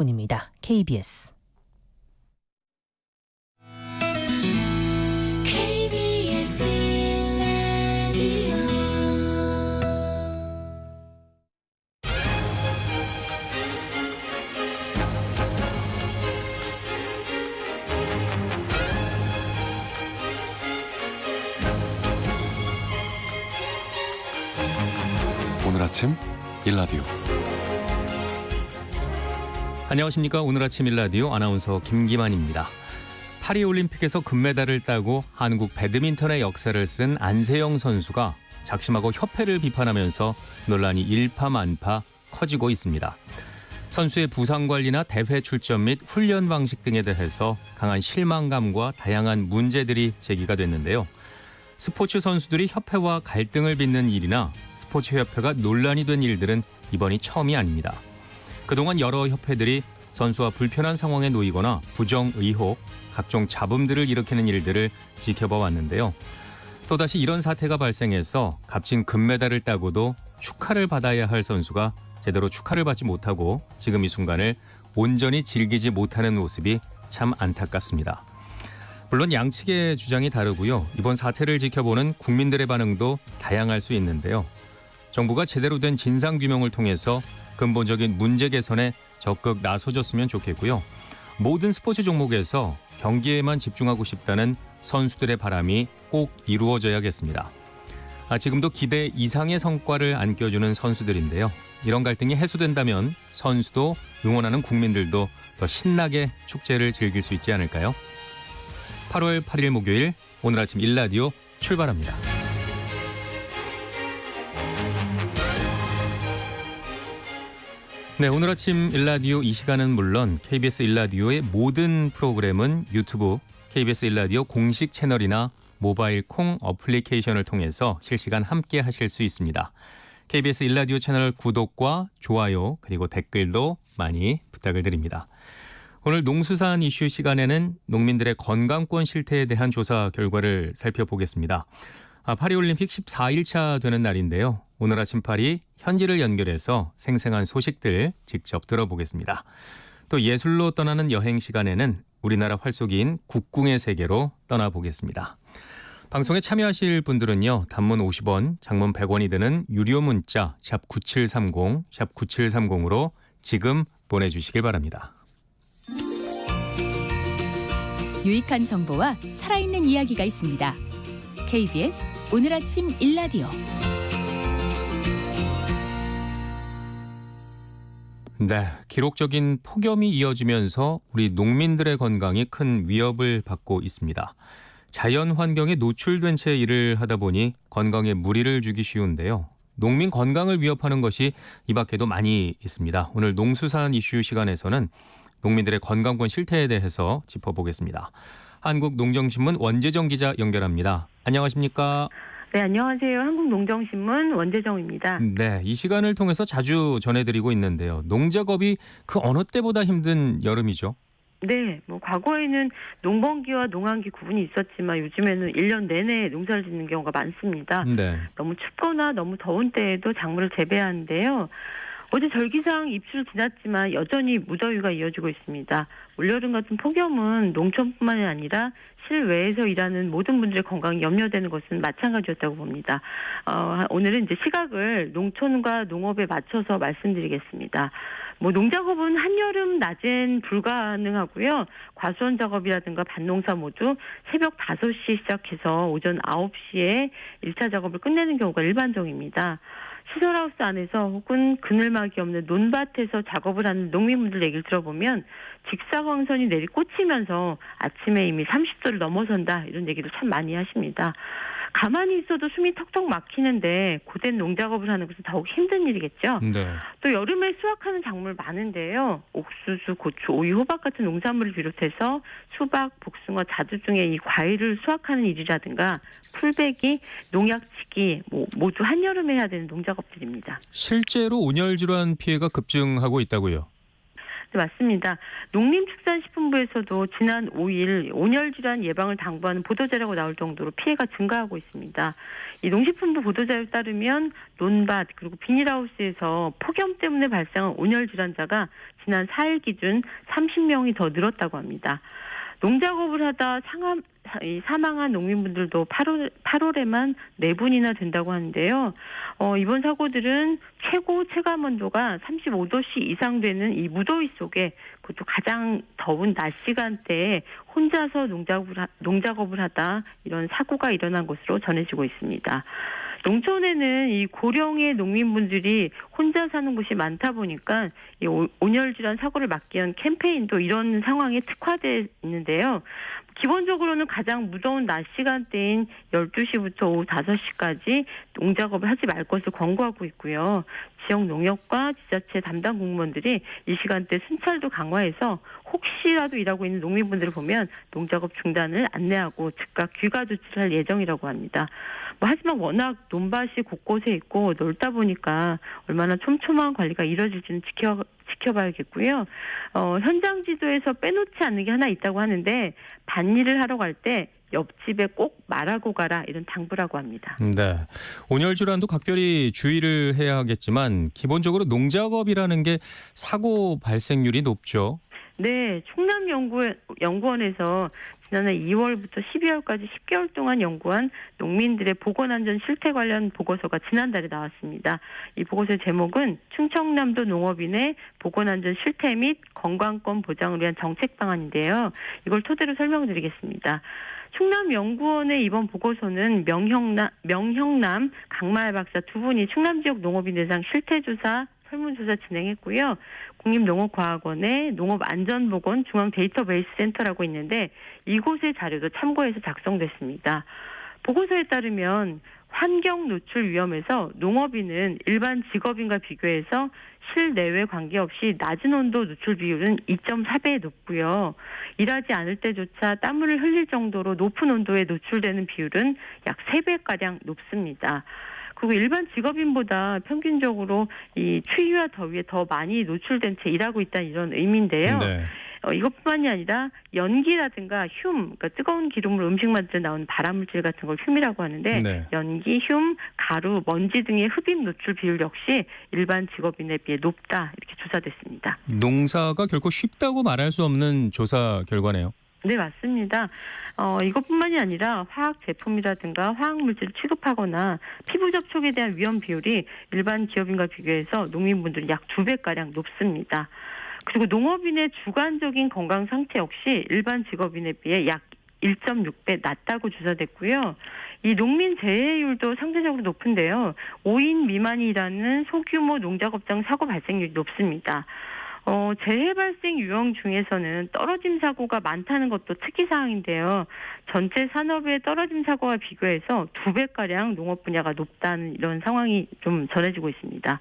입니다. KBS. KBS 라디오 오늘 아침 일라디오. 안녕하십니까. 오늘 아침 일라디오 아나운서 김기만입니다. 파리올림픽에서 금메달을 따고 한국 배드민턴의 역사를 쓴 안세영 선수가 작심하고 협회를 비판하면서 논란이 일파만파 커지고 있습니다. 선수의 부상 관리나 대회 출전 및 훈련 방식 등에 대해서 강한 실망감과 다양한 문제들이 제기가 됐는데요. 스포츠 선수들이 협회와 갈등을 빚는 일이나 스포츠협회가 논란이 된 일들은 이번이 처음이 아닙니다. 그동안 여러 협회들이 선수와 불편한 상황에 놓이거나 부정 의혹, 각종 잡음들을 일으키는 일들을 지켜봐 왔는데요. 또다시 이런 사태가 발생해서 값진 금메달을 따고도 축하를 받아야 할 선수가 제대로 축하를 받지 못하고 지금 이 순간을 온전히 즐기지 못하는 모습이 참 안타깝습니다. 물론 양측의 주장이 다르고요. 이번 사태를 지켜보는 국민들의 반응도 다양할 수 있는데요. 정부가 제대로 된 진상규명을 통해서 근본적인 문제 개선에 적극 나서줬으면 좋겠고요. 모든 스포츠 종목에서 경기에만 집중하고 싶다는 선수들의 바람이 꼭 이루어져야겠습니다. 지금도 기대 이상의 성과를 안겨주는 선수들인데요. 이런 갈등이 해소된다면 선수도 응원하는 국민들도 더 신나게 축제를 즐길 수 있지 않을까요? 8월 8일 목요일 오늘 아침 일라디오 출발합니다. 네, 오늘 아침 일라디오 이 시간은 물론 KBS 일라디오의 모든 프로그램은 유튜브 KBS 일라디오 공식 채널이나 모바일 콩 어플리케이션을 통해서 실시간 함께 하실 수 있습니다. KBS 일라디오 채널 구독과 좋아요 그리고 댓글도 많이 부탁을 드립니다. 오늘 농수산 이슈 시간에는 농민들의 건강권 실태에 대한 조사 결과를 살펴보겠습니다. 파리올림픽 14일차 되는 날인데요. 오늘 아침 파리 현지를 연결해서 생생한 소식들 직접 들어보겠습니다. 또 예술로 떠나는 여행 시간에는 우리나라 활쏘기인 국궁의 세계로 떠나보겠습니다. 방송에 참여하실 분들은요. 단문 50원, 장문 100원이 드는 유료 문자 샵 9730, 샵 9730으로 지금 보내주시길 바랍니다. 유익한 정보와 살아있는 이야기가 있습니다. KBS 오늘 아침 일라디오. 네, 기록적인 폭염이 이어지면서 우리 농민들의 건강이 큰 위협을 받고 있습니다. 자연 환경에 노출된 채 일을 하다 보니 건강에 무리를 주기 쉬운데요. 농민 건강을 위협하는 것이 이 밖에도 많이 있습니다. 오늘 농수산 이슈 시간에서는 농민들의 건강권 실태에 대해서 짚어보겠습니다. 한국농정신문 원재정 기자 연결합니다. 안녕하십니까? 네, 안녕하세요. 한국농정신문 원재정입니다. 네, 이 시간을 통해서 자주 전해드리고 있는데요. 농작업이 그 어느 때보다 힘든 여름이죠. 네, 과거에는 농번기와 농한기 구분이 있었지만 요즘에는 1년 내내 농사를 짓는 경우가 많습니다. 네. 너무 춥거나 너무 더운 때에도 작물을 재배하는데요. 어제 절기상 입추를 지났지만 여전히 무더위가 이어지고 있습니다. 올여름 같은 폭염은 농촌뿐만이 아니라 실외에서 일하는 모든 분들의 건강이 염려되는 것은 마찬가지였다고 봅니다. 오늘은 이제 시각을 농촌과 농업에 맞춰서 말씀드리겠습니다. 농작업은 한여름 낮엔 불가능하고요. 과수원 작업이라든가 밭농사 모두 새벽 5시 시작해서 오전 9시에 1차 작업을 끝내는 경우가 일반적입니다. 시설하우스 안에서 혹은 그늘막이 없는 논밭에서 작업을 하는 농민분들 얘기를 들어보면 직사광선이 내리꽂히면서 아침에 이미 30도를 넘어선다 이런 얘기도 참 많이 하십니다. 가만히 있어도 숨이 턱턱 막히는데 고된 농작업을 하는 것은 더욱 힘든 일이겠죠. 네. 또 여름에 수확하는 작물 많은데요. 옥수수, 고추, 오이, 호박 같은 농산물을 비롯해서 수박, 복숭아, 자두 등의 이 과일을 수확하는 일이라든가 풀베기, 농약치기 모두 한여름에 해야 되는 농작업들입니다. 실제로 온열 질환 피해가 급증하고 있다고요? 네, 맞습니다. 농림축산식품부에서도 지난 5일 온열 질환 예방을 당부하는 보도자료가 나올 정도로 피해가 증가하고 있습니다. 이 농식품부 보도자료에 따르면 논밭 그리고 비닐하우스에서 폭염 때문에 발생한 온열 질환자가 지난 4일 기준 30명이 더 늘었다고 합니다. 농작업을 하다 사망한 농민분들도 8월에만 4분이나 된다고 하는데요. 이번 사고들은 최고 체감 온도가 35도씨 이상 되는 이 무더위 속에 그것도 가장 더운 낮 시간대에 혼자서 농작업을 하다 이런 사고가 일어난 것으로 전해지고 있습니다. 농촌에는 이 고령의 농민분들이 혼자 사는 곳이 많다 보니까 이 온열 질환 사고를 막기 위한 캠페인도 이런 상황에 특화되어 있는데요. 기본적으로는 가장 무더운 낮 시간대인 12시부터 오후 5시까지 농작업을 하지 말 것을 권고하고 있고요. 지역 농협과 지자체 담당 공무원들이 이 시간대 순찰도 강화해서 혹시라도 일하고 있는 농민분들을 보면 농작업 중단을 안내하고 즉각 귀가 조치를 할 예정이라고 합니다. 하지만 워낙 논밭이 곳곳에 있고 넓다 보니까 얼마나 촘촘한 관리가 이루어질지는 지켜봐야겠고요. 현장 지도에서 빼놓지 않는 게 하나 있다고 하는데 밭일을 하러 갈 때 옆집에 꼭 말하고 가라 이런 당부라고 합니다. 네, 온열 질환도 각별히 주의를 해야 하겠지만 기본적으로 농작업이라는 게 사고 발생률이 높죠. 네, 충남연구원에서 지난해 2월부터 12월까지 10개월 동안 연구한 농민들의 보건안전 실태 관련 보고서가 지난달에 나왔습니다. 이 보고서의 제목은 충청남도 농업인의 보건안전 실태 및 건강권 보장을 위한 정책 방안인데요. 이걸 토대로 설명드리겠습니다. 충남연구원의 이번 보고서는 명형남, 강마을 박사 두 분이 충남 지역 농업인 대상 실태조사 설문조사 진행했고요. 국립농업과학원의 농업안전보건 중앙데이터베이스 센터라고 있는데 이곳의 자료도 참고해서 작성됐습니다. 보고서에 따르면 환경 노출 위험에서 농업인은 일반 직업인과 비교해서 실내외 관계없이 낮은 온도 노출 비율은 2.4배 높고요. 일하지 않을 때조차 땀을 흘릴 정도로 높은 온도에 노출되는 비율은 약 3배가량 높습니다. 그리고 일반 직업인보다 평균적으로 이 추위와 더위에 더 많이 노출된 채 일하고 있다는 이런 의미인데요. 네. 이것뿐만이 아니라 연기라든가 그러니까 뜨거운 기름으로 음식 만들 때 나오는 발암물질 같은 걸 흉이라고 하는데 네. 연기, 흉, 가루, 먼지 등의 흡입 노출 비율 역시 일반 직업인에 비해 높다 이렇게 조사됐습니다. 농사가 결코 쉽다고 말할 수 없는 조사 결과네요. 네, 맞습니다. 이것뿐만이 아니라 화학 제품이라든가 화학 물질을 취급하거나 피부 접촉에 대한 위험 비율이 일반 기업인과 비교해서 농민분들이 약 2배가량 높습니다. 그리고 농업인의 주관적인 건강 상태 역시 일반 직업인에 비해 약 1.6배 낮다고 조사됐고요. 이 농민 재해율도 상대적으로 높은데요. 5인 미만이 일하는 소규모 농작업장 사고 발생률이 높습니다. 재해 발생 유형 중에서는 떨어짐 사고가 많다는 것도 특이사항인데요. 전체 산업의 떨어짐 사고와 비교해서 2배가량 농업 분야가 높다는 이런 상황이 좀 전해지고 있습니다.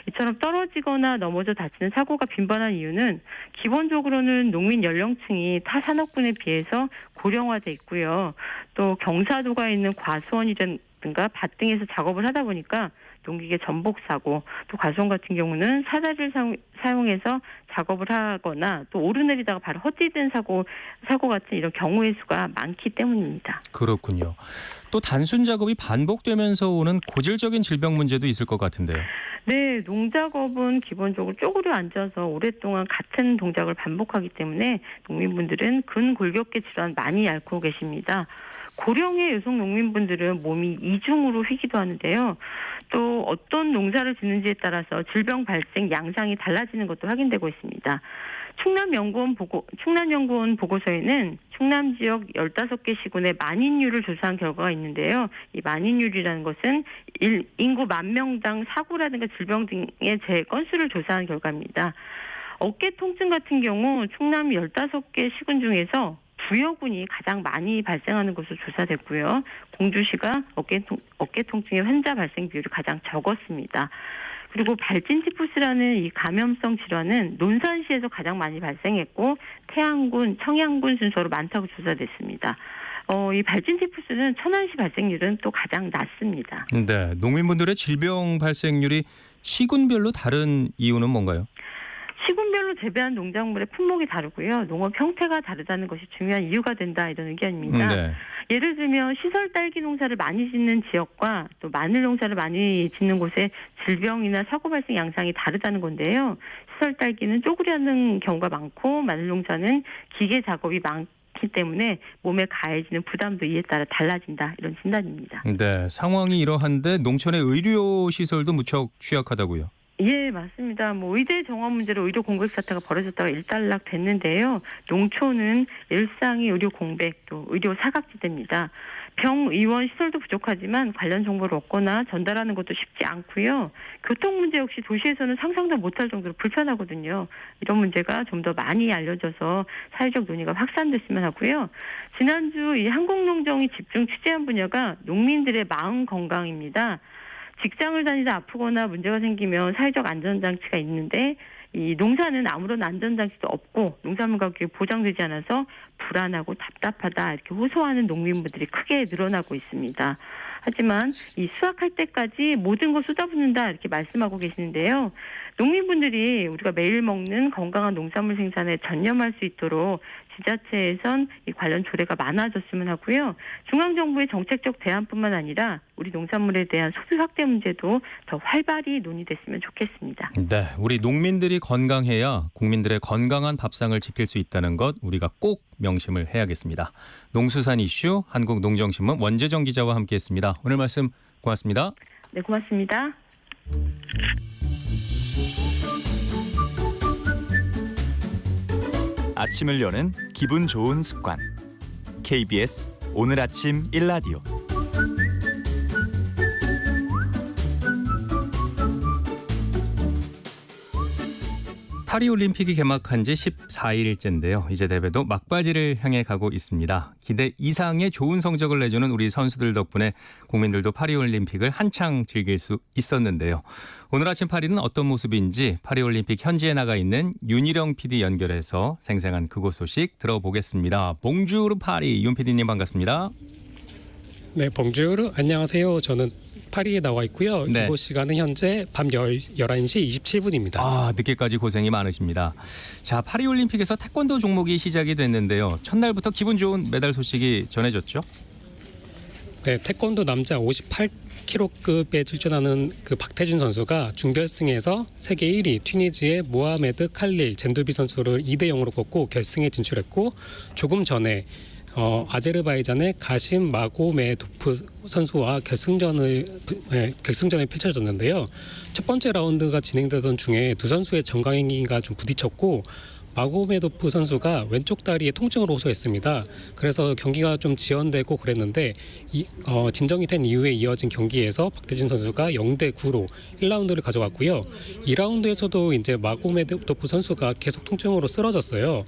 이처럼 떨어지거나 넘어져 다치는 사고가 빈번한 이유는 기본적으로는 농민 연령층이 타 산업군에 비해서 고령화돼 있고요. 또 경사도가 있는 과수원이라든가 밭 등에서 작업을 하다 보니까 농기계 전복 사고, 또 과수원 같은 경우는 사다리를 사용해서 작업을 하거나 또 오르내리다가 바로 헛디딘 사고 같은 이런 경우의 수가 많기 때문입니다. 그렇군요. 또 단순 작업이 반복되면서 오는 고질적인 질병 문제도 있을 것 같은데요. 네, 농작업은 기본적으로 쪼그려 앉아서 오랫동안 같은 동작을 반복하기 때문에 농민분들은 근골격계 질환 많이 앓고 계십니다. 고령의 여성 농민분들은 몸이 이중으로 휘기도 하는데요. 또 어떤 농사를 짓는지에 따라서 질병 발생 양상이 달라지는 것도 확인되고 있습니다. 충남연구원 보고서에는 충남 지역 15개 시군의 만인율을 조사한 결과가 있는데요. 이 만인율이라는 것은 인구 10,000명당 사고라든가 질병 등의 재해 건수를 조사한 결과입니다. 어깨 통증 같은 경우 충남 15개 시군 중에서 부여군이 가장 많이 발생하는 것으로 조사됐고요. 공주시가 어깨 통증의 환자 발생 비율이 가장 적었습니다. 그리고 발진티푸스라는 이 감염성 질환은 논산시에서 가장 많이 발생했고 태안군, 청양군 순서로 많다고 조사됐습니다. 이 발진티푸스는 천안시 발생률은 또 가장 낮습니다. 네, 농민분들의 질병 발생률이 시군별로 다른 이유는 뭔가요? 시군별로 재배한 농작물의 품목이 다르고요. 농업 형태가 다르다는 것이 중요한 이유가 된다 이런 의견입니다. 네. 예를 들면 시설 딸기 농사를 많이 짓는 지역과 또 마늘 농사를 많이 짓는 곳의 질병이나 사고 발생 양상이 다르다는 건데요. 시설 딸기는 쪼그리는 경우가 많고 마늘 농사는 기계 작업이 많기 때문에 몸에 가해지는 부담도 이에 따라 달라진다 이런 진단입니다. 네, 상황이 이러한데 농촌의 의료 시설도 무척 취약하다고요. 예, 맞습니다. 의대 정원 문제로 의료 공백 사태가 벌어졌다가 일단락 됐는데요. 농촌은 일상의 의료 공백, 또 의료 사각지대입니다. 병, 의원 시설도 부족하지만 관련 정보를 얻거나 전달하는 것도 쉽지 않고요. 교통 문제 역시 도시에서는 상상도 못할 정도로 불편하거든요. 이런 문제가 좀 더 많이 알려져서 사회적 논의가 확산됐으면 하고요. 지난주 이 한국농정이 집중 취재한 분야가 농민들의 마음 건강입니다. 직장을 다니다 아프거나 문제가 생기면 사회적 안전장치가 있는데 이 농사는 아무런 안전장치도 없고 농산물 가격이 보장되지 않아서 불안하고 답답하다 이렇게 호소하는 농민분들이 크게 늘어나고 있습니다. 하지만 이 수확할 때까지 모든 걸 쏟아붓는다 이렇게 말씀하고 계시는데요. 농민분들이 우리가 매일 먹는 건강한 농산물 생산에 전념할 수 있도록 지자체에선 이 관련 조례가 많아졌으면 하고요. 중앙정부의 정책적 대안뿐만 아니라 우리 농산물에 대한 소비 확대 문제도 더 활발히 논의됐으면 좋겠습니다. 네, 우리 농민들이 건강해야 국민들의 건강한 밥상을 지킬 수 있다는 것 우리가 꼭 명심을 해야겠습니다. 농수산 이슈 한국농정신문 원재정 기자와 함께했습니다. 오늘 말씀 고맙습니다. 네, 고맙습니다. 아침을 여는 기분 좋은 습관. KBS 오늘 아침 일라디오. 파리올림픽이 개막한 지 14일째인데요. 이제 대회도 막바지를 향해 가고 있습니다. 기대 이상의 좋은 성적을 내주는 우리 선수들 덕분에 국민들도 파리올림픽을 한창 즐길 수 있었는데요. 오늘 아침 파리는 어떤 모습인지 파리올림픽 현지에 나가 있는 윤희령 PD 연결해서 생생한 그곳 소식 들어보겠습니다. 봉주르 파리 윤 PD님 반갑습니다. 네, 봉주르 안녕하세요. 저는 파리에 나와 있고요. 네. 이곳 시간은 현재 밤 11시 27분입니다. 아, 늦게까지 고생이 많으십니다. 자, 파리올림픽에서 태권도 종목이 시작이 됐는데요. 첫날부터 기분 좋은 메달 소식이 전해졌죠? 네, 태권도 남자 58kg급에 출전하는 그 박태준 선수가 준결승에서 세계 1위 튀니지의 모하메드 칼릴 젠두비 선수를 2대0으로 꺾고 결승에 진출했고 조금 전에 아제르바이잔의 가심 마고메도프 선수와 결승전이 펼쳐졌는데요. 첫 번째 라운드가 진행되던 중에 두 선수의 정강이가 좀 부딪혔고 마고메도프 선수가 왼쪽 다리에 통증을 호소했습니다. 그래서 경기가 좀 지연되고 그랬는데 진정이 된 이후에 이어진 경기에서 박태준 선수가 0대9로 1라운드를 가져갔고요. 2라운드에서도 이제 마고메도프 선수가 계속 통증으로 쓰러졌어요.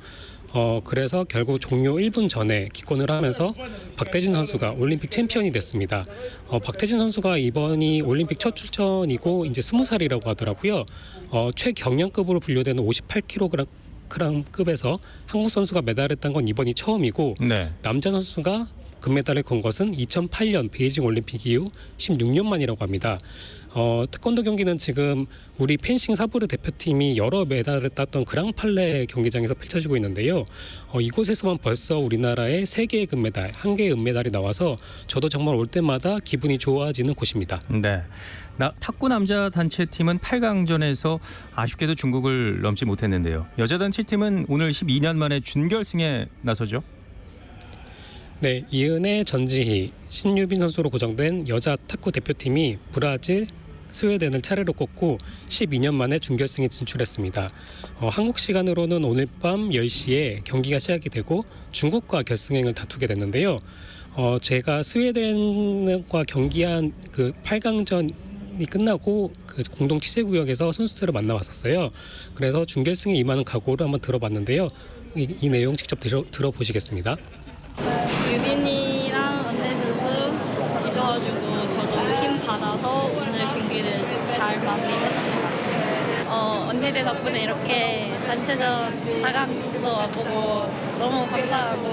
그래서 결국 종료 1분 전에 기권을 하면서 박태준 선수가 올림픽 챔피언이 됐습니다. 박태준 선수가 이번이 올림픽 첫 출전이고 이제 20살이라고 하더라고요. 최경량급으로 분류되는 58kg급에서 한국 선수가 메달을 딴 건 이번이 처음이고 네. 남자 선수가 금메달을 건 것은 2008년 베이징 올림픽 이후 16년 만이라고 합니다. 태권도 경기는 지금 우리 펜싱 사브르 대표팀이 여러 메달을 땄던 그랑팔레 경기장에서 펼쳐지고 있는데요. 이곳에서만 벌써 우리나라의 3개의 금메달, 1개의 은메달이 나와서 저도 정말 올 때마다 기분이 좋아지는 곳입니다. 네. 탁구 남자 단체팀은 8강전에서 아쉽게도 중국을 넘지 못했는데요. 여자 단체팀은 오늘 12년 만에 준결승에 나서죠. 네, 이은혜, 전지희, 신유빈 선수로 구성된 여자 탁구 대표팀이 브라질, 스웨덴을 차례로 꺾고 12년 만에 준결승에 진출했습니다. 한국 시간으로는 오늘 밤 10시에 경기가 시작이 되고 중국과 결승행을 다투게 됐는데요. 제가 스웨덴과 경기한 그 8강전이 끝나고 그 공동 취재구역에서 선수들을 만나봤었어요. 그래서 준결승에 임하는 각오를 한번 들어봤는데요. 이 내용 직접 들어보시겠습니다. 유빈이랑 은혜 선수 오셔가지고 저도 힘 받아서 오늘 경기를 잘 마무리했던 것 같아요. 언니들 덕분에 이렇게 단체전 4강도 와보고 너무 감사하고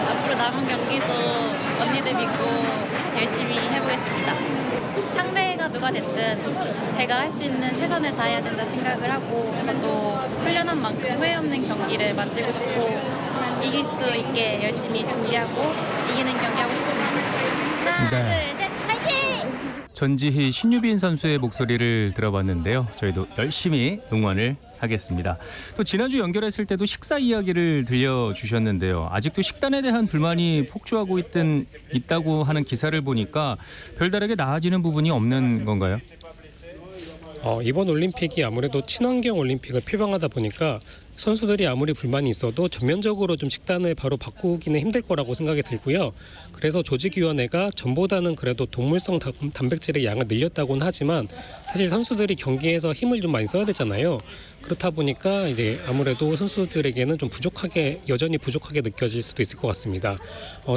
앞으로 남은 경기도 언니들 믿고 열심히 해보겠습니다. 상대가 코치가 누가 됐든 제가 할 수 있는 최선을 다해야 된다 생각을 하고 저도 훈련한 만큼 후회 없는 경기를 만들고 싶고 이길 수 있게 열심히 준비하고 이기는 경기 하고 싶습니다. 하나, 네. 둘, 셋, 파이팅! 전지희 신유빈 선수의 목소리를 들어봤는데요. 저희도 열심히 응원을 하겠습니다. 또 지난주 연결했을 때도 식사 이야기를 들려주셨는데요. 아직도 식단에 대한 불만이 폭주하고 있다고 하는 기사를 보니까 별다르게 나아지는 부분이 없는 건가요? 이번 올림픽이 아무래도 친환경 올림픽을 표방하다 보니까 선수들이 아무리 불만이 있어도 전면적으로 좀 식단을 바로 바꾸기는 힘들 거라고 생각이 들고요. 그래서 조직위원회가 전보다는 그래도 동물성 단백질의 양을 늘렸다고는 하지만 사실 선수들이 경기에서 힘을 좀 많이 써야 되잖아요. 그렇다 보니까 이제 아무래도 선수들에게는 좀 여전히 부족하게 느껴질 수도 있을 것 같습니다.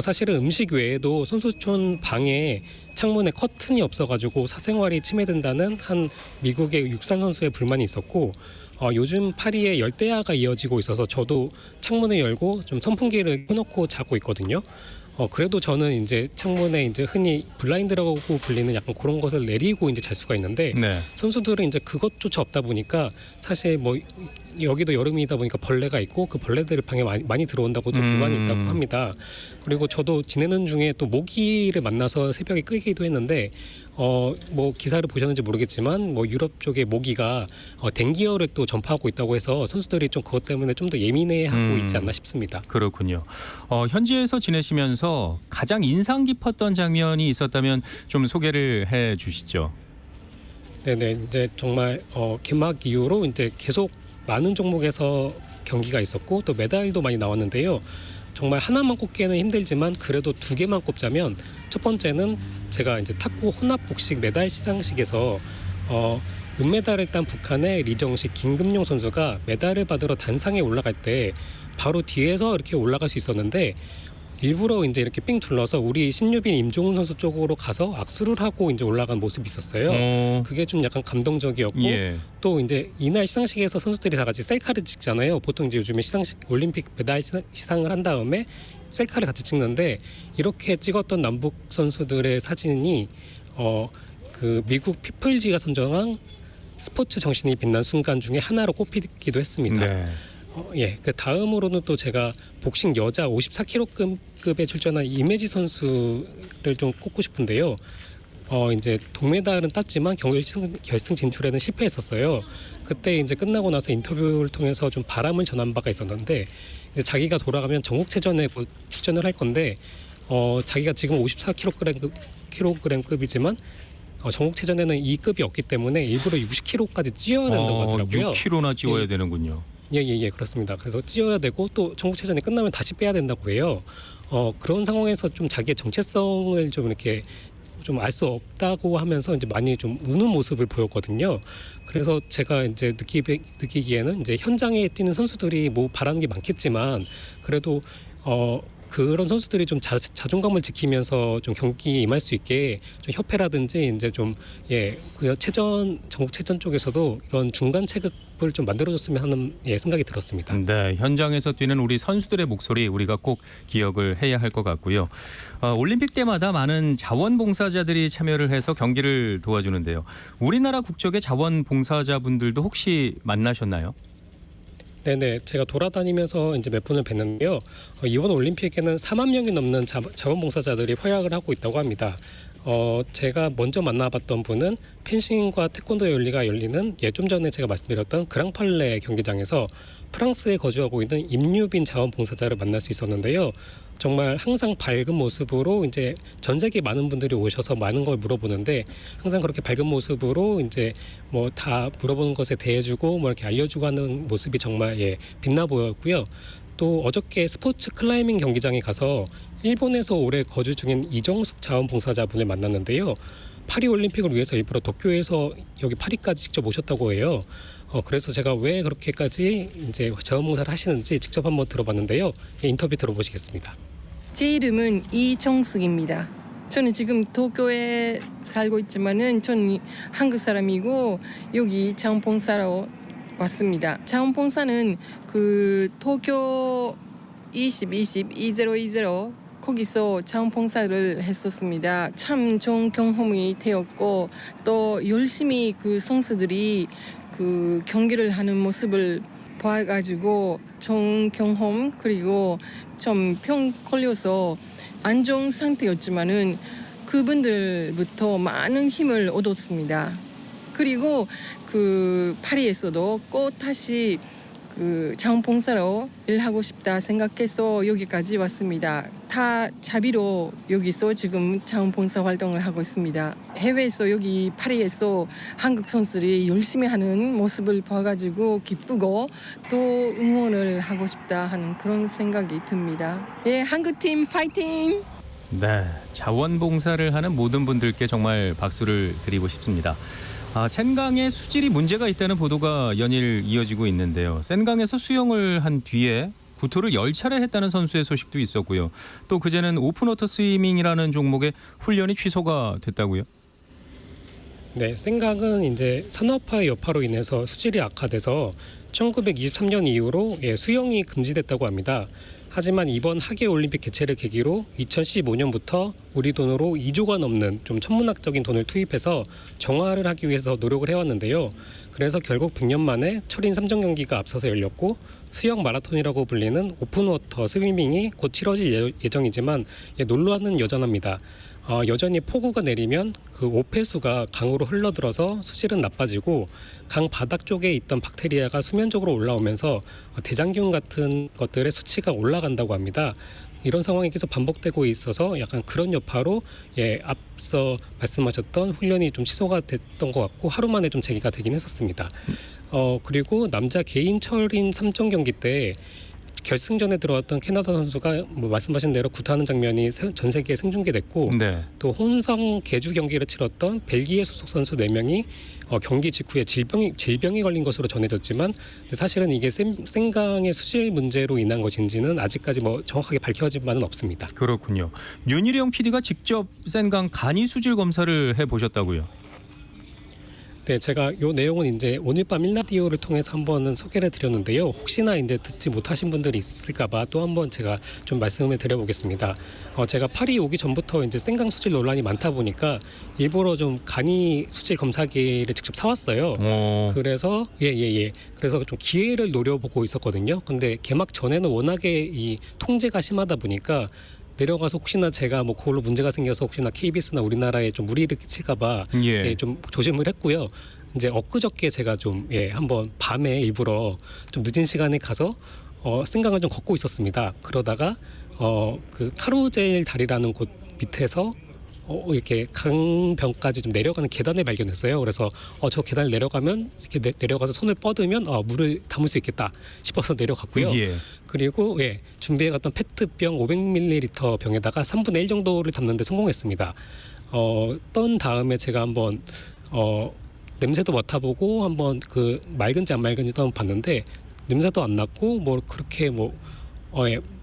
사실은 음식 외에도 선수촌 방에 창문에 커튼이 없어가지고 사생활이 침해된다는 한 미국의 육상 선수의 불만이 있었고 요즘 파리에 열대야가 이어지고 있어서 저도 창문을 열고 좀 선풍기를 켜놓고 자고 있거든요. 그래도 저는 이제 창문에 이제 흔히 블라인드라고 불리는 약간 그런 것을 내리고 이제 잘 수가 있는데 네. 선수들은 이제 그것조차 없다 보니까 사실 뭐 여기도 여름이다 보니까 벌레가 있고 그 벌레들이 방에 많이 들어온다고 또 불만이 있다고 합니다. 그리고 저도 지내는 중에 또 모기를 만나서 새벽에 끄기도 했는데 뭐 기사를 보셨는지 모르겠지만 뭐 유럽 쪽에 모기가 댕기열을 또 전파하고 있다고 해서 선수들이 좀 그것 때문에 좀 더 예민해하고 있지 않나 싶습니다. 그렇군요. 현지에서 지내시면서 가장 인상 깊었던 장면이 있었다면 좀 소개를 해 주시죠. 네네, 이제 정말 개막 이후로 이제 계속 많은 종목에서 경기가 있었고 또 메달도 많이 나왔는데요. 정말 하나만 꼽기에는 힘들지만 그래도 두 개만 꼽자면 첫 번째는 제가 이제 탁구 혼합 복식 메달 시상식에서 은메달을 딴 북한의 리정식 김금용 선수가 메달을 받으러 단상에 올라갈 때 바로 뒤에서 이렇게 올라갈 수 있었는데 일부러 이제 이렇게 삥 둘러서 우리 신유빈 임종훈 선수 쪽으로 가서 악수를 하고 이제 올라간 모습이 있었어요. 그게 좀 약간 감동적이었고 예. 또 이제 이날 시상식에서 선수들이 다 같이 셀카를 찍잖아요. 보통 이제 요즘에 시상식 올림픽 메달 시상을 한 다음에 셀카를 같이 찍는데 이렇게 찍었던 남북 선수들의 사진이 그 미국 피플지가 선정한 스포츠 정신이 빛난 순간 중에 하나로 꼽히기도 했습니다. 네. 그 다음으로는 또 제가 복싱 여자 54kg급에 출전한 이매지 선수를 좀 꼽고 싶은데요. 이제 동메달은 땄지만 결승 진출에는 실패했었어요. 그때 이제 끝나고 나서 인터뷰를 통해서 좀 바람을 전한 바가 있었는데 이제 자기가 돌아가면 전국체전에 출전을 할 건데 자기가 지금 54kg급이지만 전국체전에는 이 급이 없기 때문에 일부러 60kg까지 찌어야 된다고 하더라고요. 6kg나 찌워야 되는군요. 예, 그렇습니다. 그래서 찌어야 되고 또 전국체전이 끝나면 다시 빼야 된다고 해요. 그런 상황에서 좀 자기의 정체성을 좀 이렇게 좀 알 수 없다고 하면서 이제 많이 좀 우는 모습을 보였거든요. 그래서 제가 이제 느끼기에는 이제 현장에 뛰는 선수들이 뭐 바라는 게 많겠지만 그래도 그런 선수들이 좀 자존감을 지키면서 좀 경기에 임할 수 있게 좀 협회라든지 이제 좀 그 전국체전 쪽에서도 이런 중간 체급을 좀 만들어줬으면 하는 생각이 들었습니다. 네, 현장에서 뛰는 우리 선수들의 목소리 우리가 꼭 기억을 해야 할 것 같고요. 올림픽 때마다 많은 자원봉사자들이 참여를 해서 경기를 도와주는데요. 우리나라 국적의 자원봉사자분들도 혹시 만나셨나요? 네네, 제가 돌아다니면서 이제 몇 분을 뵀는데요. 이번 올림픽에는 4만 명이 넘는 자원봉사자들이 활약을 하고 있다고 합니다. 제가 먼저 만나봤던 분은 펜싱과 태권도 연리가 열리는 좀 전에 제가 말씀드렸던 그랑팔레 경기장에서 프랑스에 거주하고 있는 임유빈 자원봉사자를 만날 수 있었는데요. 정말 항상 밝은 모습으로 이제 전 세계 많은 분들이 오셔서 많은 걸 물어보는데 항상 그렇게 밝은 모습으로 이제 뭐 다 물어보는 것에 대해주고 뭐 이렇게 알려주고 하는 모습이 정말 빛나 보였고요. 또 어저께 스포츠 클라이밍 경기장에 가서 일본에서 올해 거주 중인 이정숙 자원봉사자분을 만났는데요. 파리 올림픽을 위해서 일부러 도쿄에서 여기 파리까지 직접 오셨다고 해요. 그래서 제가 왜 그렇게까지 이제 자원봉사를 하시는지 직접 한번 들어봤는데요. 인터뷰 들어보시겠습니다. 제 이름은 이정숙입니다. 저는 지금 도쿄에 살고 있지만은 저는 한국 사람이고 여기 자원봉사로 왔습니다. 자원봉사는 그 도쿄 2020 거기서 자원봉사를 했었습니다. 참 좋은 경험이 되었고 또 열심히 그 선수들이 그 경기를 하는 모습을 봐가지고 좋은 경험 그리고 좀 병 걸려서 안 좋은 상태였지만은 그분들부터 많은 힘을 얻었습니다. 그리고 그 파리에서도 꼭 다시 그 자원봉사로 일하고 싶다 생각해서 여기까지 왔습니다. 다 자비로 여기서 지금 자원봉사 활동을 하고 있습니다. 해외에서 여기 파리에서 한국 선수들이 열심히 하는 모습을 봐가지고 기쁘고 또 응원을 하고 싶다 하는 그런 생각이 듭니다. 예, 한국팀 파이팅! 네, 자원봉사를 하는 모든 분들께 정말 박수를 드리고 싶습니다. 센강에 수질이 문제가 있다는 보도가 연일 이어지고 있는데요. 센강에서 수영을 한 뒤에 구토를 10차례 했다는 선수의 소식도 있었고요. 또 그제는 오픈워터 스위밍이라는 종목의 훈련이 취소가 됐다고요? 네, 센강은 이제 산업화의 여파로 인해서 수질이 악화돼서 1923년 이후로 수영이 금지됐다고 합니다. 하지만 이번 하계올림픽 개최를 계기로 2015년부터 우리 돈으로 2조가 넘는 좀 천문학적인 돈을 투입해서 정화를 하기 위해서 노력을 해왔는데요. 그래서 결국 100년 만에 철인 3종 경기가 앞서서 열렸고 수영 마라톤이라고 불리는 오픈워터 스위밍이 곧 치러질 예정이지만 논란은 여전합니다. 여전히 폭우가 내리면 그 오폐수가 강으로 흘러들어서 수질은 나빠지고 강 바닥 쪽에 있던 박테리아가 수면적으로 올라오면서 대장균 같은 것들의 수치가 올라간다고 합니다. 이런 상황이 계속 반복되고 있어서 약간 그런 여파로 앞서 말씀하셨던 훈련이 좀 취소가 됐던 것 같고 하루 만에 좀 재개가 되긴 했었습니다. 그리고 남자 개인 철인 3종 경기 때 결승전에 들어왔던 캐나다 선수가 말씀하신 대로 구타하는 장면이 전 세계에 생중계됐고 네. 또 혼성 계주 경기를 치렀던 벨기에 소속 선수 4명이 경기 직후에 질병이 걸린 것으로 전해졌지만 사실은 이게 센강의 수질 문제로 인한 것인지는 아직까지 정확하게 밝혀진 바는 없습니다. 그렇군요. 윤일영 PD가 직접 센강 간이 수질 검사를 해보셨다고요? 네, 제가 이 내용은 이제 오늘 밤 일라디오를 통해서 한번은 소개를 드렸는데요. 혹시나 이제 듣지 못하신 분들이 있을까봐 또 한번 제가 좀 말씀을 드려보겠습니다. 제가 파리 오기 전부터 이제 센강 수질 논란이 많다 보니까 일부러 좀 간이 수질 검사기를 직접 사왔어요. 그래서 그래서 좀 기회를 노려보고 있었거든요. 근데 개막 전에는 워낙에 이 통제가 심하다 보니까 내려가서 혹시나 제가 그걸로 문제가 생겨서 혹시나 KBS나 우리나라에 좀 무리를 끼칠까봐 좀 조심을 했고요. 이제 엊그저께 제가 좀 한번 밤에 일부러 좀 늦은 시간에 가서 센강을 좀 걷고 있었습니다. 그러다가 그 카루젤 다리라는 곳 밑에서 이렇게 강변까지 좀 내려가는 계단을 발견했어요. 그래서 저 계단을 내려가면 이렇게 내려가서 손을 뻗으면 물을 담을 수 있겠다 싶어서 내려갔고요. 그리고 준비해갔던 페트병 500ml 병에다가 3분의 1 정도를 담는 데 성공했습니다. 떤 다음에 제가 한번 냄새도 맡아보고 한번 그 맑은지 안 맑은지도 한번 봤는데 냄새도 안 났고 그렇게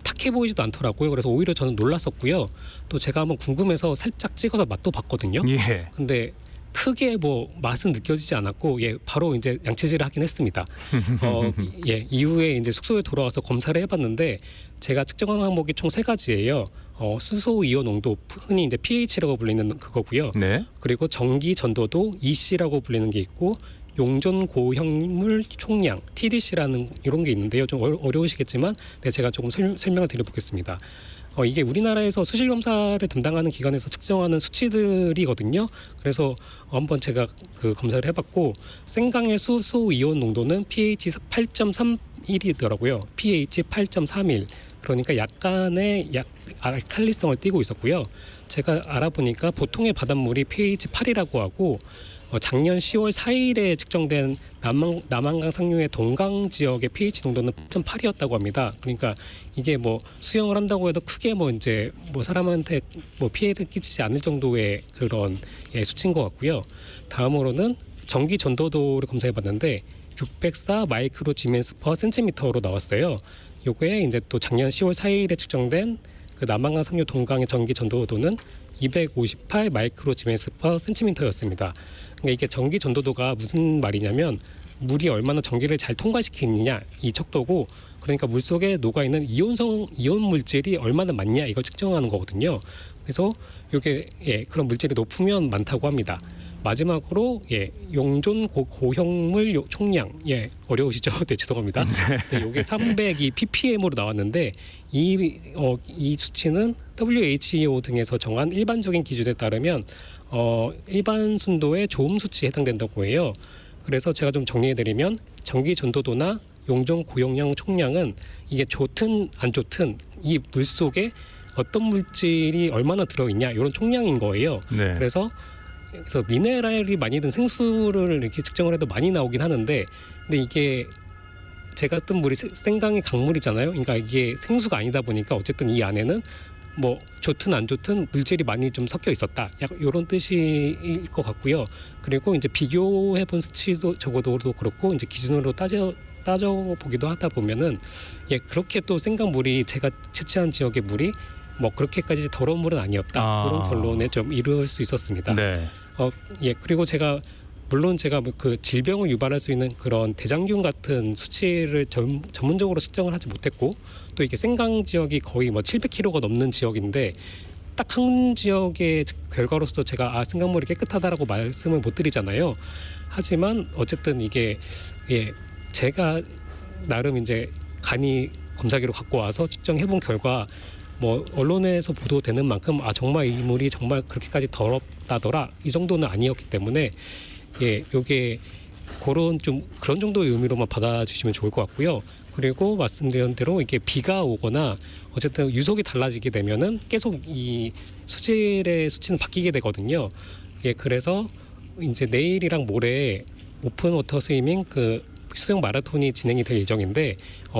탁해 보이지도 않더라고요. 그래서 오히려 저는 놀랐었고요. 또 제가 한번 궁금해서 살짝 찍어서 맛도 봤거든요. 근데 크게 맛은 느껴지지 않았고 바로 이제 양치질을 하긴 했습니다. 이후에 이제 숙소에 돌아와서 검사를 해봤는데 제가 측정한 항목이 총 3가지예요. 수소 이온 농도, 흔히 이제 pH라고 불리는 그거고요. 네. 그리고 전기 전도도 EC라고 불리는 게 있고 용존 고형물 총량 TDC라는 이런 게 있는데요. 좀 어려우시겠지만 제가 조금 설명을 드려보겠습니다. 이게 우리나라에서 수질 검사를 담당하는 기관에서 측정하는 수치들이거든요. 그래서 한번 제가 그 검사를 해봤고 센강의 수소 이온 농도는 pH 8.31이더라고요. pH 8.31. 그러니까 약간의 알칼리성을 띠고 있었고요. 제가 알아보니까 보통의 바닷물이 pH 8이라고 하고 작년 10월 4일에 측정된 남한강 상류의 동강 지역의 pH 농도는 8.8이었다고 합니다. 그러니까 이게 수영을 한다고 해도 크게 이제 사람한테 피해를 끼치지 않을 정도의 그런 수치인 것 같고요. 다음으로는 전기 전도도를 검사해봤는데 604 마이크로 지멘스 퍼 센티미터로 나왔어요. 요게 이제 또 작년 10월 4일에 측정된 그 남한강 상류 동강의 전기 전도도는 258 마이크로 지멘스 퍼 센티미터였습니다. 그러니까 이게 전기 전도도가 무슨 말이냐면 물이 얼마나 전기를 잘 통과시키느냐 이 척도고 그러니까 물 속에 녹아 있는 이온 물질이 얼마나 많냐 이걸 측정하는 거거든요. 그래서 이게 그런 물질이 높으면 많다고 합니다. 마지막으로 용존 고형물 총량 어려우시죠? 네, 죄송합니다. 네, 이게 300이 ppm으로 나왔는데 이 수치는 WHO 등에서 정한 일반적인 기준에 따르면 일반 순도의 좋음 수치에 해당된다고 해요. 그래서 제가 좀 정리해드리면 전기 전도도나 용존 고용량 총량은 이게 좋든 안 좋든 이 물 속에 어떤 물질이 얼마나 들어있냐 이런 총량인 거예요. 네. 그래서 미네랄이 많이 든 생수를 이렇게 측정을 해도 많이 나오긴 하는데, 근데 이게 제가 뜬 물이 생강의 강물이잖아요. 그러니까 이게 생수가 아니다 보니까 어쨌든 이 안에는 뭐 좋든 안 좋든 물질이 많이 좀 섞여 있었다. 약간 이런 뜻일 것 같고요. 그리고 이제 비교해본 수치도 적어도 그렇고 이제 기준으로 따져 보기도 하다 보면은 그렇게 또 생강물이 제가 채취한 지역의 물이 뭐 그렇게까지 더러운 물은 아니었다. 그런 결론에 좀 이룰 수 있었습니다. 네. 그리고 제가 뭐 그 질병을 유발할 수 있는 그런 대장균 같은 수치를 전문적으로 측정을 하지 못했고, 또 이게 생강 지역이 거의 뭐 700km가 넘는 지역인데 딱 한 지역의 결과로서 제가 생강물이 깨끗하다라고 말씀을 못 드리잖아요. 하지만 어쨌든 이게 제가 나름 이제 간이 검사기로 갖고 와서 측정해본 결과 뭐 언론에서 보도되는 만큼 정말 이 물이 정말 그렇게까지 더럽다더라 이 정도는 아니었기 때문에 요게 그런 정도의 의미로만 받아주시면 좋을 것 같고요. 그리고 말씀드린 대로 이게 비가 오거나 어쨌든 유속이 달라지게 되면은 계속 이 수질의 수치는 바뀌게 되거든요. 그래서 이제 내일이랑 모레 오픈 워터 스위밍 수영 마라톤이 진행이 될 예정인데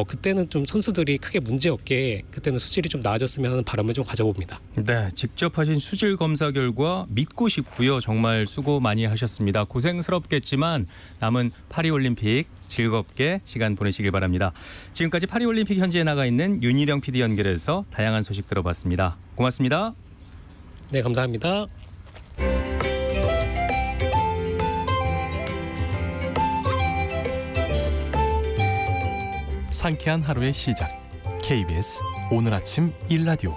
그때는 좀 선수들이 크게 문제 없게 그때는 수질이 좀 나아졌으면 하는 바람을 좀 가져봅니다. 네, 직접 하신 수질 검사 결과 믿고 싶고요. 정말 수고 많이 하셨습니다. 고생스럽겠지만 남은 파리올림픽 즐겁게 시간 보내시길 바랍니다. 지금까지 파리올림픽 현지에 나가 있는 윤희령 PD 연결해서 다양한 소식 들어봤습니다. 고맙습니다. 네, 감사합니다. 상쾌한 하루의 시작. KBS 오늘 아침 1라디오.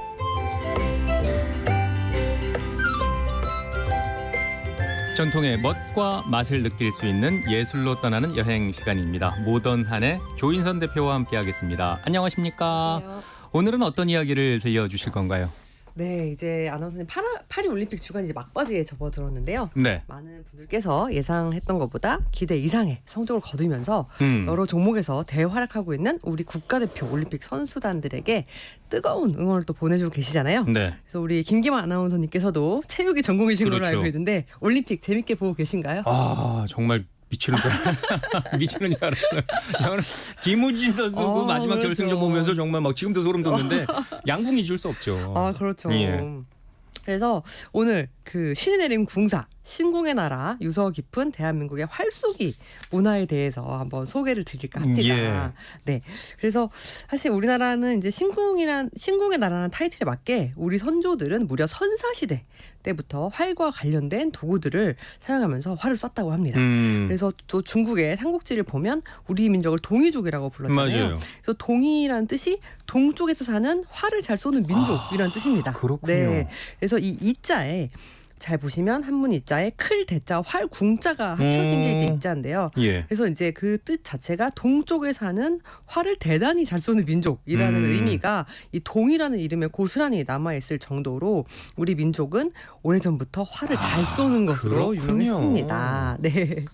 전통의 멋과 맛을 느낄 수 있는 예술로 떠나는 여행 시간입니다. 모던한의 조인선 대표와 함께하겠습니다. 안녕하십니까? 안녕하세요. 오늘은 어떤 이야기를 들려주실 건가요? 네, 이제 아나운서님 파리 올림픽 주간이 이제 막바지에 접어들었는데요. 네. 많은 분들께서 예상했던 것보다 기대 이상의 성적을 거두면서 여러 종목에서 대활약하고 있는 우리 국가대표 올림픽 선수단들에게 뜨거운 응원을 또 보내주고 계시잖아요. 네. 그래서 우리 김기만 아나운서님께서도 체육이 전공이신 걸로 그렇죠. 알고 있는데 올림픽 재밌게 보고 계신가요? 정말 미치는 줄 알았어요. 김우진 선수 그 마지막 그렇죠. 결승전 보면서 정말 막 지금도 소름 돋는데 양궁 잊을 수 없죠. 그렇죠. 예. 그래서 오늘 그 신이 내린 궁사, 신궁의 나라, 유서 깊은 대한민국의 활쏘기 문화에 대해서 한번 소개를 드릴까 합니다. 예. 네. 그래서 사실 우리나라는 이제 신궁의 나라라는 타이틀에 맞게 우리 선조들은 무려 선사시대 때부터 활과 관련된 도구들을 사용하면서 활을 쐈다고 합니다. 그래서 또 중국의 삼국지를 보면 우리 민족을 동이족이라고 불렀잖아요. 맞아요. 그래서 동이라는 뜻이 동쪽에서 사는 활을 잘 쏘는 민족이라는 뜻입니다. 그렇군요. 네. 그래서 이 이자에 잘 보시면 한문 이자에 클 대자 활 궁자가 합쳐진 게 이제 이자인데요. 예. 그래서 이제 그 뜻 자체가 동쪽에 사는 활을 대단히 잘 쏘는 민족이라는 의미가 이 동이라는 이름에 고스란히 남아 있을 정도로 우리 민족은 오래전부터 활을 잘 쏘는 것으로 그렇군요. 유명했습니다. 네.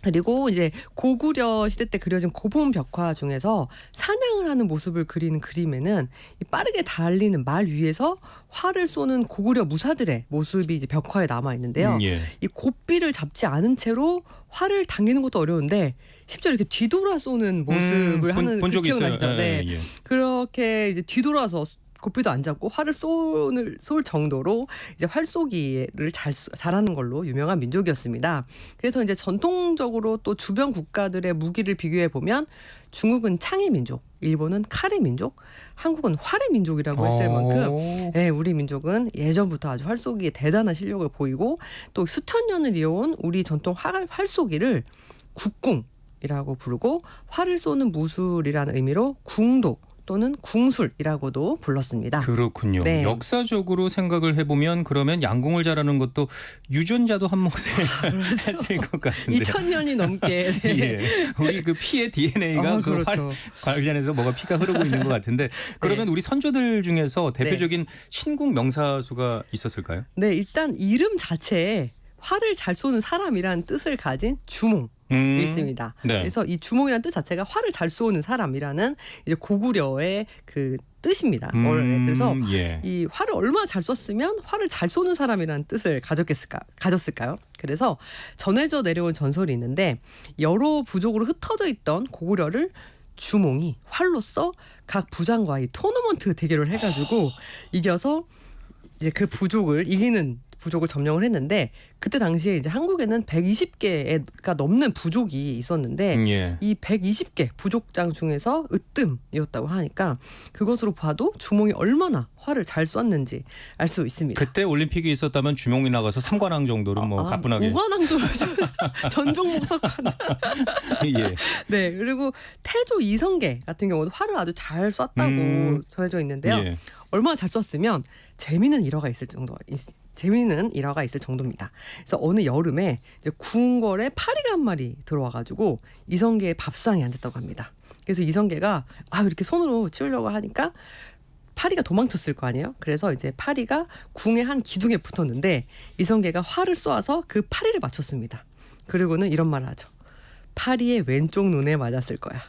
그리고 이제 고구려 시대 때 그려진 고분 벽화 중에서 사냥을 하는 모습을 그리는 그림에는 이 빠르게 달리는 말 위에서 활을 쏘는 고구려 무사들의 모습이 이제 벽화에 남아 있는데요. 예. 이 고삐를 잡지 않은 채로 활을 당기는 것도 어려운데 심지어 이렇게 뒤돌아 쏘는 모습을 하는 본 적이 있어요. 기억나시죠? 네. 예. 그렇게 이제 뒤돌아서 고삐도 안 잡고 활을 쏠 정도로 이제 활쏘기를 잘하는 걸로 유명한 민족이었습니다. 그래서 이제 전통적으로 또 주변 국가들의 무기를 비교해 보면 중국은 창의 민족, 일본은 칼의 민족, 한국은 활의 민족이라고 했을 만큼 우리 민족은 예전부터 아주 활쏘기에 대단한 실력을 보이고 또 수천 년을 이어온 우리 전통 활쏘기를 국궁 무술이라고 부르고 활을 쏘는 무술이라는 의미로 궁도 또는 궁술이라고도 불렀습니다. 그렇군요. 네. 역사적으로 생각을 해보면 그러면 양궁을 잘하는 것도 유전자도 한 몫을 했을 것 같은데. 2000년이 넘게. 네. 예, 우리 그 피의 DNA가 그 활 그렇죠. 관련해서 뭐가 피가 흐르고 있는 것 같은데 그러면 우리 선조들 중에서 대표적인 신궁 명사수가 있었을까요? 네, 일단 이름 자체에 활을 잘 쏘는 사람이라는 뜻을 가진 주몽. 있습니다. 네. 그래서 이 주몽이라는 뜻 자체가 활을 잘 쏘는 사람이라는 이제 고구려의 그 뜻입니다. 그래서 예. 이 활을 얼마나 잘 쐈으면 활을 잘 쏘는 사람이라는 뜻을 가졌을까요? 그래서 전해져 내려온 전설이 있는데 여러 부족으로 흩어져 있던 고구려를 주몽이 활로써 각 부장과의 토너먼트 대결을 해가지고 이겨서 이제 그 부족을 이기는 부족을 점령을 했는데 그때 당시에 이제 한국에는 120개가 넘는 부족이 있었는데 예. 이 120개 부족장 중에서 으뜸이었다고 하니까 그것으로 봐도 주몽이 얼마나 활을 잘 쐈는지 알 수 있습니다. 그때 올림픽이 있었다면 주몽이 나가서 3관왕 정도로 뭐 가뿐하게. 5관왕도 전 종목 석관. 예. 네, 그리고 태조 이성계 같은 경우도 활을 아주 잘 쐈다고 전해져 있는데요. 예. 얼마나 잘 쐈으면 재미있는 일화가 있을 정도입니다. 그래서 어느 여름에 이제 궁궐에 파리가 한 마리 들어와가지고 이성계의 밥상에 앉았다고 합니다. 그래서 이성계가 이렇게 손으로 치우려고 하니까 파리가 도망쳤을 거 아니에요. 그래서 이제 파리가 궁의 한 기둥에 붙었는데 이성계가 활을 쏘아서 그 파리를 맞췄습니다. 그리고는 이런 말을 하죠. 파리의 왼쪽 눈에 맞았을 거야.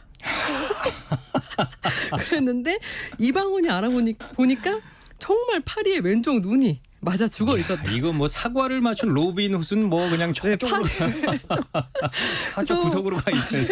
그랬는데 이방원이 보니까 정말 파리의 왼쪽 눈이 맞아 죽어 있었다. 이거 뭐 사과를 맞춘 로빈 훗은 뭐 그냥 저쪽으로 저쪽 구석으로 가 있어요.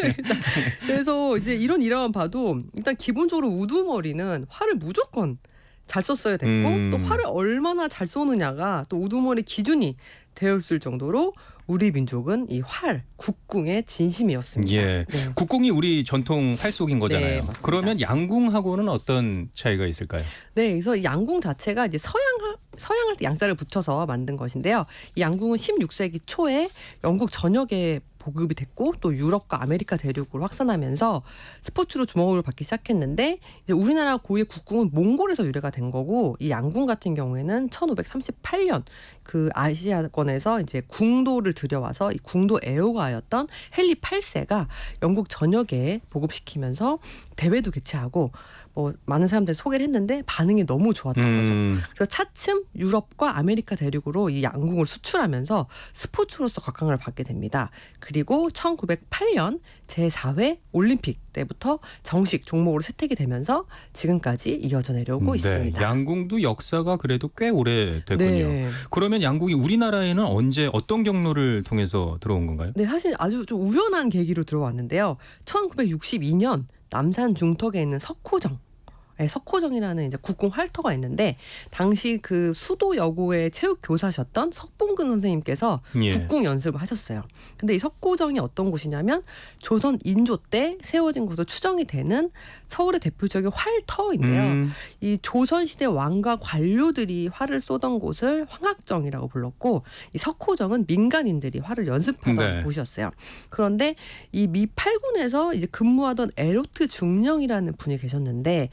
그래서 이제 이런 일화만 봐도 일단 기본적으로 우두머리는 활을 무조건 잘 썼어야 됐고 또 활을 얼마나 잘 쏘느냐가 또 우두머리 기준이 되었을 정도로 우리 민족은 이 활, 국궁의 진심이었습니다. 예, 네. 국궁이 우리 전통 활쏘기인 거잖아요. 네, 맞습니다. 그러면 양궁하고는 어떤 차이가 있을까요? 네, 그래서 이 양궁 자체가 이제 서양할 때 양자를 붙여서 만든 것인데요. 이 양궁은 16세기 초에 영국 전역에 보급이 됐고 또 유럽과 아메리카 대륙으로 확산하면서 스포츠로 주목을 받기 시작했는데 이제 우리나라 고유의 국궁은 몽골에서 유래가 된 거고 이 양궁 같은 경우에는 1538년 그 아시아권에서 이제 궁도를 들여와서 이 궁도 애호가였던 헨리 8세가 영국 전역에 보급시키면서 대회도 개최하고 뭐 많은 사람들이 소개를 했는데 반응이 너무 좋았던 거죠. 그래서 차츰 유럽과 아메리카 대륙으로 이 양궁을 수출하면서 스포츠로서 각광을 받게 됩니다. 그리고 1908년 제4회 올림픽 때부터 정식 종목으로 채택이 되면서 지금까지 이어져 내려오고 있습니다. 양궁도 역사가 그래도 꽤 오래됐군요. 네. 그러면 양궁이 우리나라에는 언제 어떤 경로를 통해서 들어온 건가요? 네, 사실 아주 좀 우연한 계기로 들어왔는데요. 1962년 남산 중턱에 있는 석호정. 석호정이라는 이제 국궁 활터가 있는데 당시 그 수도 여고의 체육 교사셨던 석봉근 선생님께서 국궁 연습을 하셨어요. 근데 이 석호정이 어떤 곳이냐면 조선 인조 때 세워진 곳으로 추정이 되는 서울의 대표적인 활터인데요. 이 조선 시대 왕과 관료들이 활을 쏘던 곳을 황학정이라고 불렀고 이 석호정은 민간인들이 활을 연습하던 곳이었어요. 그런데 이 미 8군에서 이제 근무하던 에로트 중령이라는 분이 계셨는데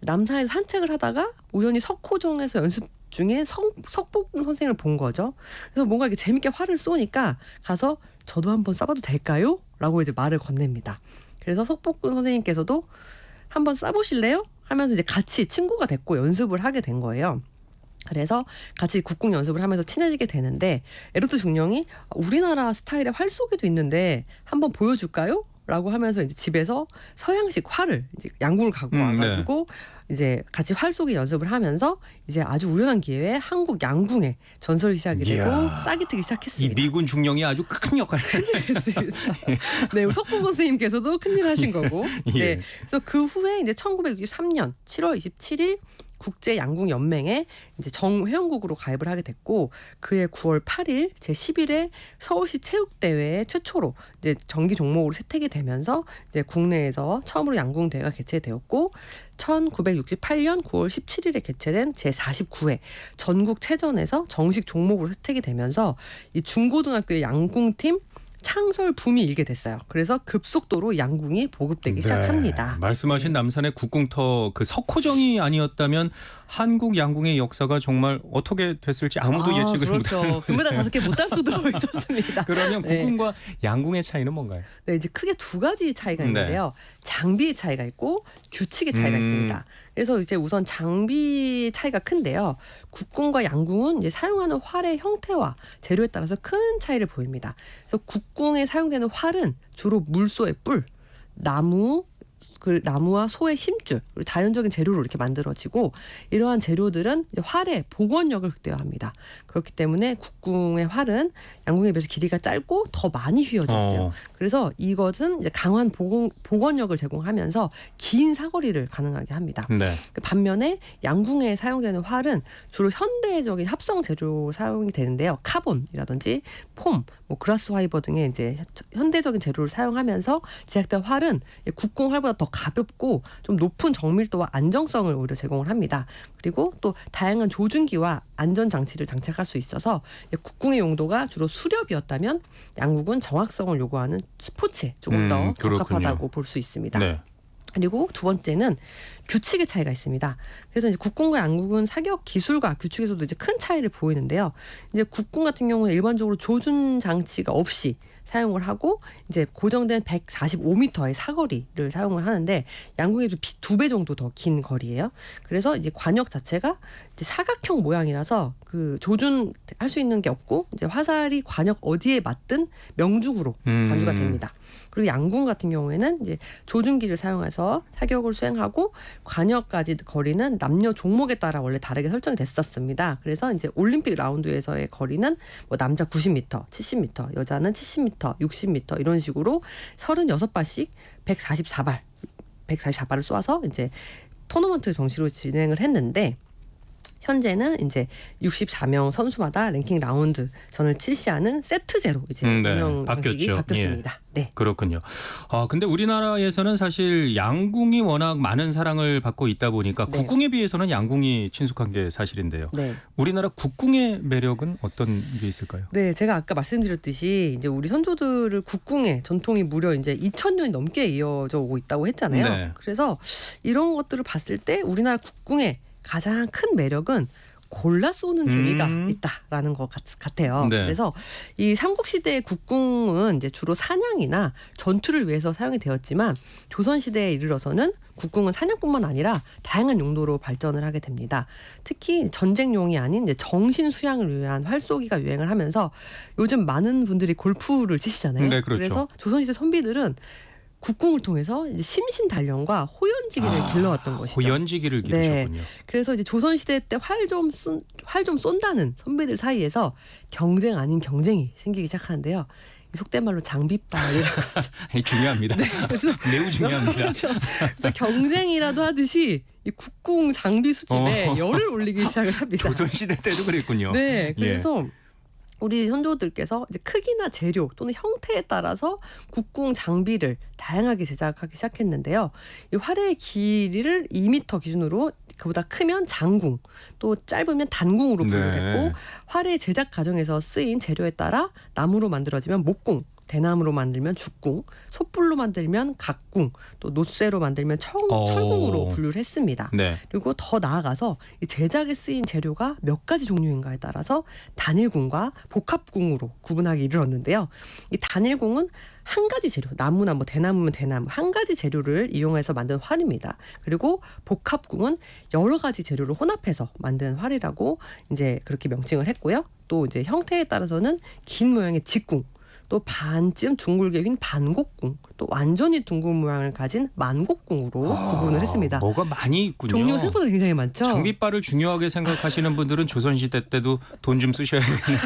남산에서 산책을 하다가 우연히 석호정에서 연습 중에 석봉 선생을 본 거죠. 그래서 뭔가 이렇게 재밌게 활을 쏘니까 가서 저도 한번 쏴봐도 될까요? 라고 이제 말을 건넵니다. 그래서 석봉 선생님께서도 한번 쏴보실래요? 하면서 이제 같이 친구가 됐고 연습을 하게 된 거예요. 그래서 같이 국궁 연습을 하면서 친해지게 되는데 에로트 중령이 우리나라 스타일의 활쏘기도 있는데 한번 보여줄까요? 라고 하면서 이제 집에서 서양식 활을 이제 양궁을 갖고 와가지고 이제 같이 활쏘기 연습을 하면서 이제 아주 우연한 기회에 한국 양궁의 전설이 시작이 되고 싹이 트기 시작했습니다. 이 미군 중령이 아주 큰 역할을 했습니다. 네, 석봉 선생님께서도 큰일 하신 거고. 네, 그래서 그 후에 이제 1963년 7월 27일 국제 양궁 연맹에 이제 정회원국으로 가입을 하게 됐고 그해 9월 8일 제11회 서울시 체육대회에 최초로 이제 정기 종목으로 채택이 되면서 이제 국내에서 처음으로 양궁 대회가 개최되었고 1968년 9월 17일에 개최된 제49회 전국체전에서 정식 종목으로 채택이 되면서 이 중고등학교의 양궁팀 창설 붐이 일게 됐어요. 그래서 급속도로 양궁이 보급되기 시작합니다. 말씀하신 남산의 국궁터 그 석호정이 아니었다면 한국 양궁의 역사가 정말 어떻게 됐을지 아무도 예측을 그렇죠. 못하는. 금메달 5개 못 딸 수도 있었습니다. 그러면 네. 국궁과 양궁의 차이는 뭔가요? 네, 이제 크게 두 가지 차이가 네. 있는데요. 장비의 차이가 있고 규칙의 차이가 있습니다. 그래서 이제 우선 장비 차이가 큰데요. 국궁과 양궁은 이제 사용하는 활의 형태와 재료에 따라서 큰 차이를 보입니다. 그래서 국궁에 사용되는 활은 주로 물소의 뿔, 나무와 소의 힘줄, 그리고 자연적인 재료로 이렇게 만들어지고 이러한 재료들은 이제 활의 복원력을 극대화합니다. 그렇기 때문에 국궁의 활은 양궁에 비해서 길이가 짧고 더 많이 휘어져 있어요. 그래서 이것은 이제 강한 복원력을 제공하면서 긴 사거리를 가능하게 합니다. 네. 반면에 양궁에 사용되는 활은 주로 현대적인 합성 재료 사용이 되는데요. 카본이라든지 폼, 그라스 화이버 등의 이제 현대적인 재료를 사용하면서 제작된 활은 국궁 활보다 더 가볍고 좀 높은 정밀도와 안정성을 오히려 제공을 합니다. 그리고 또 다양한 조준기와 안전 장치를 장착할 수 있어서 국궁의 용도가 주로 수렵이었다면 양궁은 정확성을 요구하는 스포츠에 조금 더 적합하다고 볼 수 있습니다. 네. 그리고 두 번째는 규칙의 차이가 있습니다. 그래서 이제 국궁과 양궁은 사격 기술과 규칙에서도 이제 큰 차이를 보이는데요. 이제 국궁 같은 경우는 일반적으로 조준 장치가 없이 사용을 하고 이제 고정된 145m의 사거리를 사용을 하는데 양궁에 비해 2배 정도 더 긴 거리예요. 그래서 이제 관역 자체가 이제 사각형 모양이라서 그 조준할 수 있는 게 없고 이제 화살이 관역 어디에 맞든 명중으로 관주가 됩니다. 그리고 양궁 같은 경우에는 이제 조준기를 사용해서 사격을 수행하고 관역까지 거리는 남녀 종목에 따라 원래 다르게 설정이 됐었습니다. 그래서 이제 올림픽 라운드에서의 거리는 남자 90m, 70m, 여자는 70m, 60m 이런 식으로 36발씩 144발을 쏘아서 이제 토너먼트 정시로 진행을 했는데 현재는 이제 64명 선수마다 랭킹 라운드 전을 실시하는 세트제로 이제 운영 방식이 바뀌었습니다. 네. 그렇군요. 근데 우리나라에서는 사실 양궁이 워낙 많은 사랑을 받고 있다 보니까 국궁에 비해서는 양궁이 친숙한 게 사실인데요. 네. 우리나라 국궁의 매력은 어떤 게 있을까요? 네, 제가 아까 말씀드렸듯이 이제 우리 선조들을 국궁의 전통이 무려 이제 2000년이 넘게 이어져 오고 있다고 했잖아요. 네. 그래서 이런 것들을 봤을 때 우리나라 국궁의 가장 큰 매력은 골라 쏘는 재미가 있다라는 것 같아요. 네. 그래서 이 삼국시대의 국궁은 이제 주로 사냥이나 전투를 위해서 사용이 되었지만 조선시대에 이르러서는 국궁은 사냥뿐만 아니라 다양한 용도로 발전을 하게 됩니다. 특히 전쟁용이 아닌 이제 정신 수양을 위한 활쏘기가 유행을 하면서 요즘 많은 분들이 골프를 치시잖아요. 네, 그렇죠. 그래서 조선시대 선비들은 국궁을 통해서 이제 심신 단련과 호연지기를 길러왔던 것이죠. 호연지기를 기르셨군요. 네. 그래서 이제 조선시대 때 활 좀 쏜다는 선배들 사이에서 경쟁 아닌 경쟁이 생기기 시작하는데요. 속된 말로 장비빨이라고 중요합니다. 네, 매우 중요합니다. 그래서 경쟁이라도 하듯이 이 국궁 장비 수집에 열을 올리기 시작을 합니다. 조선시대 때도 그랬군요. 네, 그래서 우리 선조들께서 이제 크기나 재료 또는 형태에 따라서 국궁 장비를 다양하게 제작하기 시작했는데요. 이 활의 길이를 2m 기준으로 그보다 크면 장궁, 또 짧으면 단궁으로 분류했고 활의 제작 과정에서 쓰인 재료에 따라 나무로 만들어지면 목궁, 대나무로 만들면 죽궁, 솥불로 만들면 각궁, 또 노쇠로 만들면 철궁으로 분류를 했습니다. 네. 그리고 더 나아가서 이 제작에 쓰인 재료가 몇 가지 종류인가에 따라서 단일궁과 복합궁으로 구분하기 이르렀는데요. 이 단일궁은 한 가지 재료, 나무나 대나무면 대나무 한 가지 재료를 이용해서 만든 활입니다. 그리고 복합궁은 여러 가지 재료를 혼합해서 만든 활이라고 이제 그렇게 명칭을 했고요. 또 이제 형태에 따라서는 긴 모양의 직궁, 또 반쯤 둥글게 휜 반곡궁, 또 완전히 둥근 모양을 가진 만곡궁으로 구분을 했습니다. 뭐가 많이 있군요. 종류가 생각보다 굉장히 많죠. 장비빨을 중요하게 생각하시는 분들은 조선시대 때도 돈 좀 쓰셔야겠네요.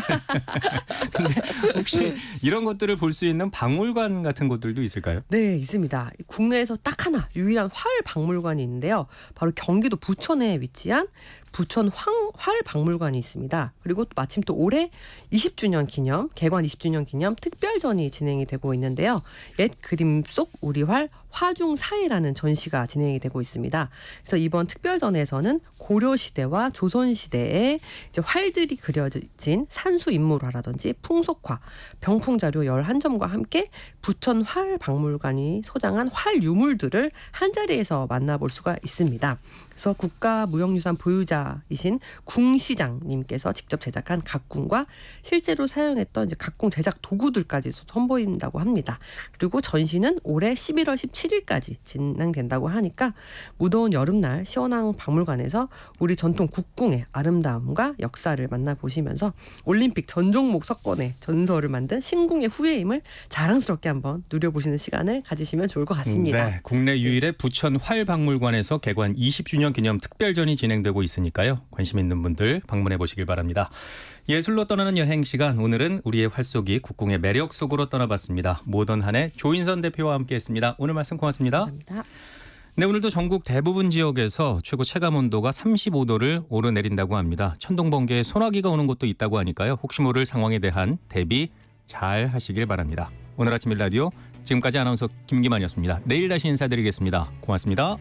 근데 혹시 이런 것들을 볼 수 있는 박물관 같은 곳들도 있을까요? 네, 있습니다. 국내에서 딱 하나 유일한 활 박물관이 있는데요. 바로 경기도 부천에 위치한 부천 활 박물관이 있습니다. 그리고 마침 또 올해 20주년 기념, 개관 20주년 기념 특별전이 진행이 되고 있는데요. 옛 그림 속 우리 활 화중사해라는 전시가 진행이 되고 있습니다. 그래서 이번 특별전에서는 고려시대와 조선시대에 이제 활들이 그려진 산수인물화라든지 풍속화, 병풍자료 11점과 함께 부천 활박물관이 소장한 활 유물들을 한자리에서 만나볼 수가 있습니다. 그래서 국가무형유산 보유자이신 궁시장님께서 직접 제작한 각궁과 실제로 사용했던 이제 각궁 제작 도구들까지 선보인다고 합니다. 그리고 전시는 올해 11월 17일까지 진행된다고 하니까 무더운 여름날 시원한 박물관에서 우리 전통 국궁의 아름다움과 역사를 만나보시면서 올림픽 전 종목 석권의 전설을 만든 신궁의 후예임을 자랑스럽게 한번 누려보시는 시간을 가지시면 좋을 것 같습니다. 네, 국내 유일의 부천 활박물관에서 개관 20주년 기념 특별전이 진행되고 있으니까요. 관심 있는 분들 방문해 보시길 바랍니다. 예술로 떠나는 여행 시간, 오늘은 우리의 활쏘기 국궁의 매력 속으로 떠나봤습니다. 모던한의 조인선 대표와 함께했습니다. 오늘 말씀 고맙습니다. 감사합니다. 네, 오늘도 전국 대부분 지역에서 최고 체감 온도가 35도를 오르내린다고 합니다. 천둥, 번개에 소나기가 오는 곳도 있다고 하니까요. 혹시 모를 상황에 대한 대비 잘 하시길 바랍니다. 오늘 아침 일라디오 지금까지 아나운서 김기만이었습니다. 내일 다시 인사드리겠습니다. 고맙습니다.